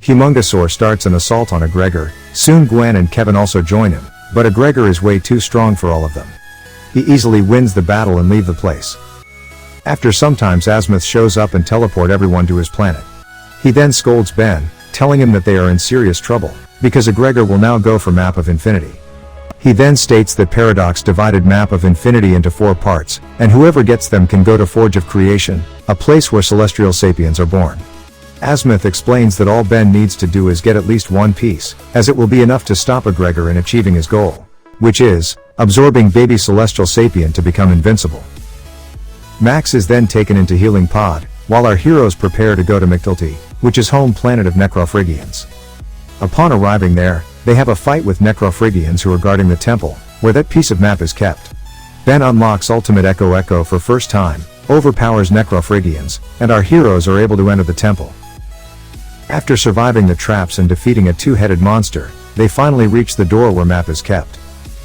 Humongosaur starts an assault on Aggregor. Soon Gwen and Kevin also join him, but Aggregor is way too strong for all of them. He easily wins the battle and leave the place. After some time Azimuth shows up and teleport everyone to his planet. He then scolds Ben, telling him that they are in serious trouble, because Aggregor will now go for Map of Infinity. He then states that Paradox divided Map of Infinity into 4 parts, and whoever gets them can go to Forge of Creation, a place where celestial sapiens are born. Azimuth explains that all Ben needs to do is get at least one piece, as it will be enough to stop Aggregor in achieving his goal, which is absorbing baby celestial sapien to become invincible. Max is then taken into Healing Pod, while our heroes prepare to go to Mictilti, which is home planet of Necrophrygians. Upon arriving there, they have a fight with Necrophrygians who are guarding the temple, where that piece of map is kept. Ben unlocks Ultimate Echo for first time, overpowers Necrophrygians, and our heroes are able to enter the temple. After surviving the traps and defeating a 2-headed monster, they finally reach the door where map is kept.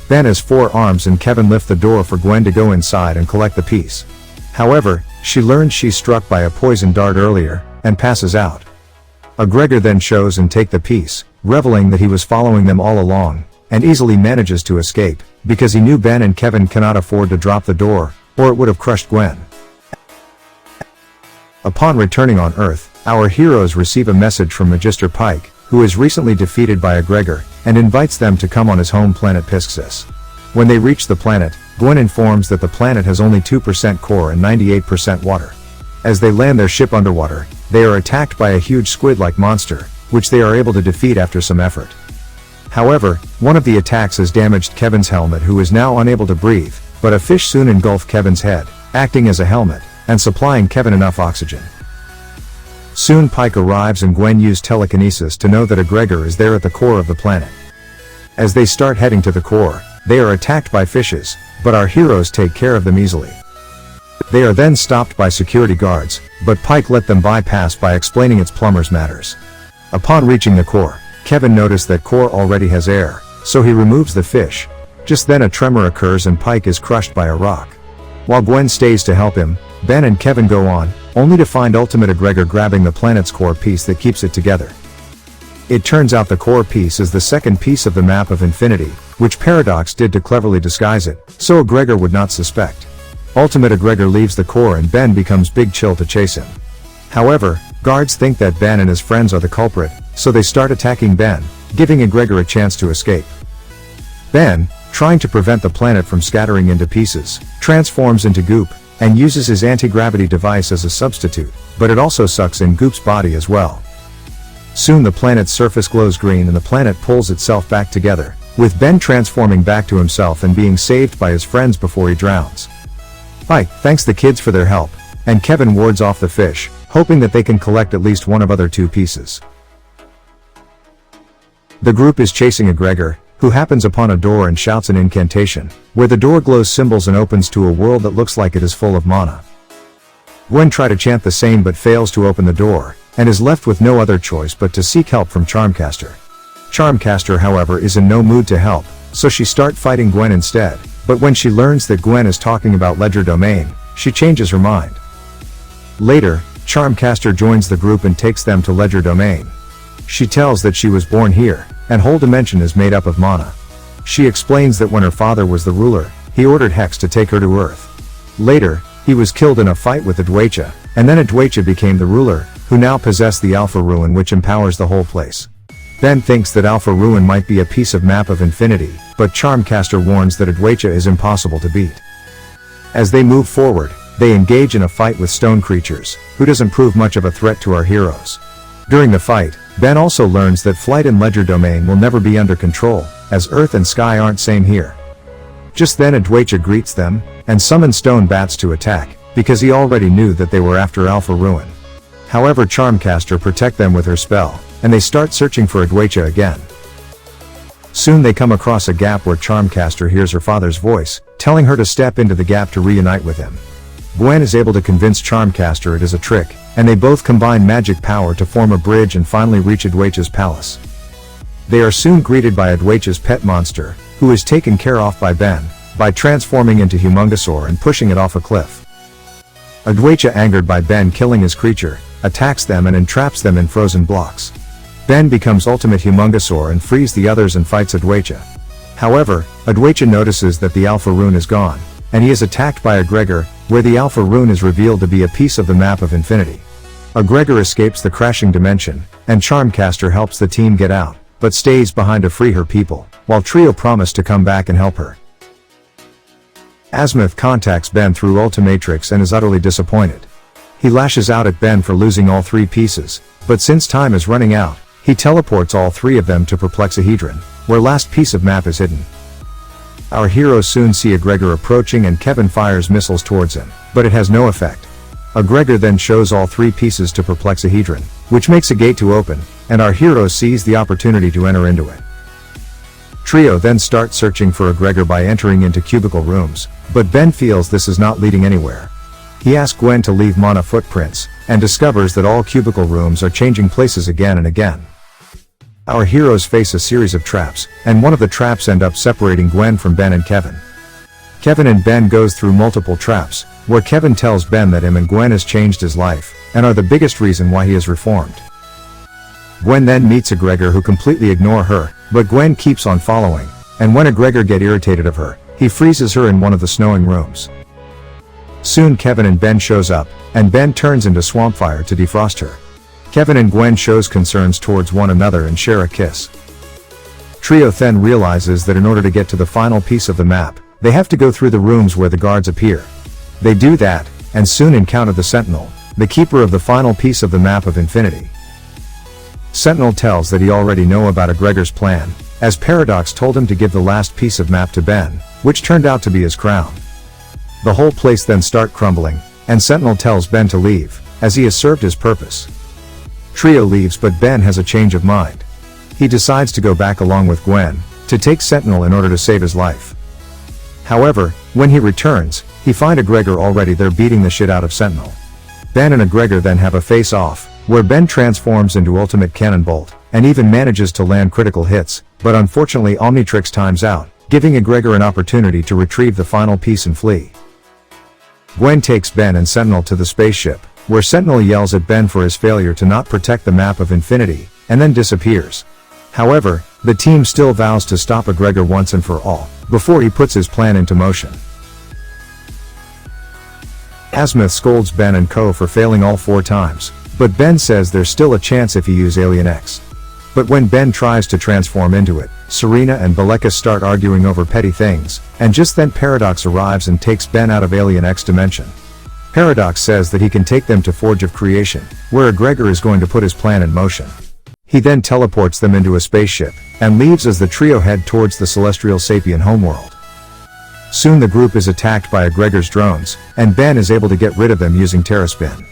Ben has 4 arms and Kevin lift the door for Gwen to go inside and collect the piece. However, she learns she's struck by a poison dart earlier, and passes out. Aggregor then shows and take the piece, reveling that he was following them all along, and easily manages to escape, because he knew Ben and Kevin cannot afford to drop the door, or it would have crushed Gwen. Upon returning on Earth, our heroes receive a message from Magister Pike, who is recently defeated by Aggregor, and invites them to come on his home planet Pisxis. When they reach the planet, Gwen informs that the planet has only 2% core and 98% water. As they land their ship underwater, they are attacked by a huge squid-like monster, which they are able to defeat after some effort. However, one of the attacks has damaged Kevin's helmet, who is now unable to breathe, but a fish soon engulfs Kevin's head, acting as a helmet, and supplying Kevin enough oxygen. Soon Pike arrives and Gwen uses telekinesis to know that Aggregor is there at the core of the planet. As they start heading to the core, they are attacked by fishes, but our heroes take care of them easily. They are then stopped by security guards, but Pike let them bypass by explaining its plumber's matters. Upon reaching the core, Kevin noticed that core already has air, so he removes the fish. Just then a tremor occurs and Pike is crushed by a rock. While Gwen stays to help him, Ben and Kevin go on, only to find Ultimate Aggregor grabbing the planet's core piece that keeps it together. It turns out the core piece is the second piece of the Map of Infinity, which Paradox did to cleverly disguise it, so Aggregor would not suspect. Ultimate Aggregor leaves the core and Ben becomes Big Chill to chase him. However, guards think that Ben and his friends are the culprit, so they start attacking Ben, giving Aggregor a chance to escape. Ben, trying to prevent the planet from scattering into pieces, transforms into Goop, and uses his anti-gravity device as a substitute, but it also sucks in Goop's body as well. Soon the planet's surface glows green and the planet pulls itself back together, with Ben transforming back to himself and being saved by his friends before he drowns. Pike thanks the kids for their help, and Kevin wards off the fish, hoping that they can collect at least one of other 2 pieces. The group is chasing Aggregor, who happens upon a door and shouts an incantation, where the door glows symbols and opens to a world that looks like it is full of mana. Gwen tries to chant the same but fails to open the door, and is left with no other choice but to seek help from Charmcaster. Charmcaster, however, is in no mood to help, so she starts fighting Gwen instead, but when she learns that Gwen is talking about Ledger Domain, she changes her mind. Later, Charmcaster joins the group and takes them to Ledger Domain. She tells that she was born here, and whole dimension is made up of mana. She explains that when her father was the ruler, he ordered Hex to take her to Earth. Later, he was killed in a fight with Adwaita, and then Adwaita became the ruler, who now possessed the Alpha Ruin, which empowers the whole place. Ben thinks that Alpha Ruin might be a piece of Map of Infinity, but Charmcaster warns that Adwaita is impossible to beat. As they move forward, they engage in a fight with stone creatures, who doesn't prove much of a threat to our heroes. During the fight, Ben also learns that flight in Ledger Domain will never be under control, as Earth and Sky aren't same here. Just then Adwaita greets them, and summons stone bats to attack, because he already knew that they were after Alpha Ruin. However, Charmcaster protects them with her spell, and they start searching for Adwaita again. Soon they come across a gap where Charmcaster hears her father's voice, telling her to step into the gap to reunite with him. Gwen is able to convince Charmcaster it is a trick, and they both combine magic power to form a bridge and finally reach Adwaita's palace. They are soon greeted by Adwaita's pet monster, who is taken care of by Ben, by transforming into Humongosaur and pushing it off a cliff. Adwaita, angered by Ben killing his creature, attacks them and entraps them in frozen blocks. Ben becomes Ultimate Humongosaur and frees the others and fights Adwaita. However, Adwaita notices that the Alpha Rune is gone, and he is attacked by Aggregor, where the Alpha Rune is revealed to be a piece of the map of infinity. Aggregor escapes the crashing dimension, and Charmcaster helps the team get out, but stays behind to free her people, while Trio promise to come back and help her. Azimuth contacts Ben through Ultimatrix and is utterly disappointed. He lashes out at Ben for losing all 3 pieces, but since time is running out, he teleports all 3 of them to Perplexahedron, where last piece of map is hidden. Our heroes soon see Aggregor approaching and Kevin fires missiles towards him, but it has no effect. Aggregor then shows all 3 pieces to Perplexahedron, which makes a gate to open, and our hero seize the opportunity to enter into it. Trio then starts searching for Aggregor by entering into cubicle rooms, but Ben feels this is not leading anywhere. He asks Gwen to leave mana footprints, and discovers that all cubicle rooms are changing places again and again. Our heroes face a series of traps, and one of the traps end up separating Gwen from Ben and Kevin. Kevin and Ben goes through multiple traps, where Kevin tells Ben that him and Gwen has changed his life, and are the biggest reason why he is reformed. Gwen then meets Aggregor, who completely ignore her, but Gwen keeps on following, and when Aggregor get irritated of her, he freezes her in one of the snowing rooms. Soon Kevin and Ben shows up, and Ben turns into Swampfire to defrost her. Kevin and Gwen shows concerns towards one another and share a kiss. Trio then realizes that in order to get to the final piece of the map, they have to go through the rooms where the guards appear. They do that, and soon encounter the Sentinel, the keeper of the final piece of the map of infinity. Sentinel tells that he already know about Aggregor's plan, as Paradox told him to give the last piece of map to Ben, which turned out to be his crown. The whole place then start crumbling, and Sentinel tells Ben to leave, as he has served his purpose. Trio leaves, but Ben has a change of mind. He decides to go back along with Gwen, to take Sentinel in order to save his life. However, when he returns, he finds Aggregor already there beating the shit out of Sentinel. Ben and Aggregor then have a face-off, where Ben transforms into Ultimate Cannonbolt, and even manages to land critical hits, but unfortunately Omnitrix times out, giving Aggregor an opportunity to retrieve the final piece and flee. Gwen takes Ben and Sentinel to the spaceship, where Sentinel yells at Ben for his failure to not protect the map of infinity, and then disappears. However, the team still vows to stop Aggregor once and for all, before he puts his plan into motion. Azimuth scolds Ben and co for failing all 4 times, but Ben says there's still a chance if he use Alien X. But when Ben tries to transform into it, Serena and Belekus start arguing over petty things, and just then Paradox arrives and takes Ben out of Alien X dimension. Paradox says that he can take them to Forge of Creation, where Aggregor is going to put his plan in motion. He then teleports them into a spaceship, and leaves as the trio head towards the Celestial Sapien homeworld. Soon the group is attacked by Aggregor's drones, and Ben is able to get rid of them using Terraspin.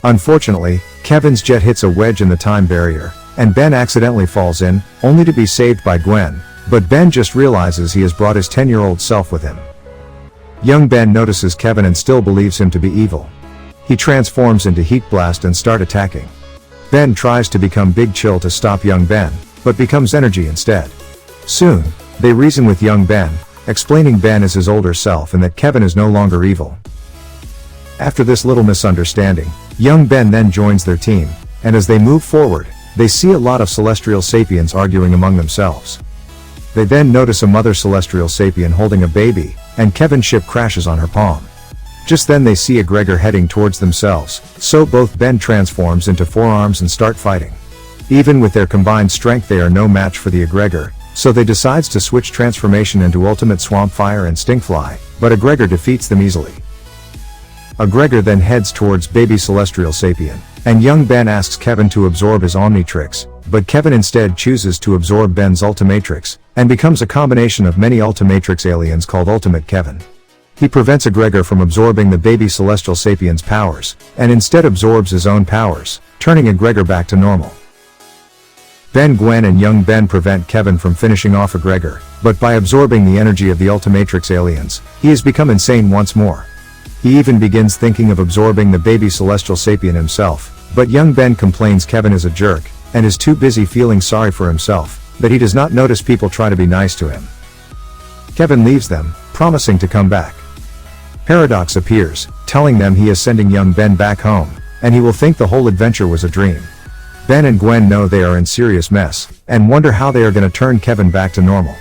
Unfortunately, Kevin's jet hits a wedge in the time barrier, and Ben accidentally falls in, only to be saved by Gwen, but Ben just realizes he has brought his 10-year-old self with him. Young Ben notices Kevin and still believes him to be evil. He transforms into Heat Blast and start attacking. Ben tries to become Big Chill to stop young Ben, but becomes Energy instead. Soon, they reason with young Ben, explaining Ben is his older self and that Kevin is no longer evil. After this little misunderstanding, young Ben then joins their team, and as they move forward, they see a lot of Celestial Sapiens arguing among themselves. They then notice a mother Celestial Sapien holding a baby, and Kevin's ship crashes on her palm. Just then they see Aggregor heading towards themselves, so both Ben transforms into 4 arms and start fighting. Even with their combined strength they are no match for the Aggregor, so they decides to switch transformation into Ultimate Swampfire and Stinkfly, but Aggregor defeats them easily. Aggregor then heads towards baby Celestial Sapien, and young Ben asks Kevin to absorb his Omnitrix, but Kevin instead chooses to absorb Ben's Ultimatrix, and becomes a combination of many Ultimatrix aliens called Ultimate Kevin. He prevents Aggregor from absorbing the baby Celestial Sapien's powers, and instead absorbs his own powers, turning Aggregor back to normal. Ben, Gwen and young Ben prevent Kevin from finishing off Aggregor, but by absorbing the energy of the Ultimatrix aliens, he has become insane once more. He even begins thinking of absorbing the baby Celestial Sapien himself, but young Ben complains Kevin is a jerk, and is too busy feeling sorry for himself, that he does not notice people try to be nice to him. Kevin leaves them, promising to come back. Paradox appears, telling them he is sending young Ben back home, and he will think the whole adventure was a dream. Ben and Gwen know they are in serious mess, and wonder how they are gonna turn Kevin back to normal.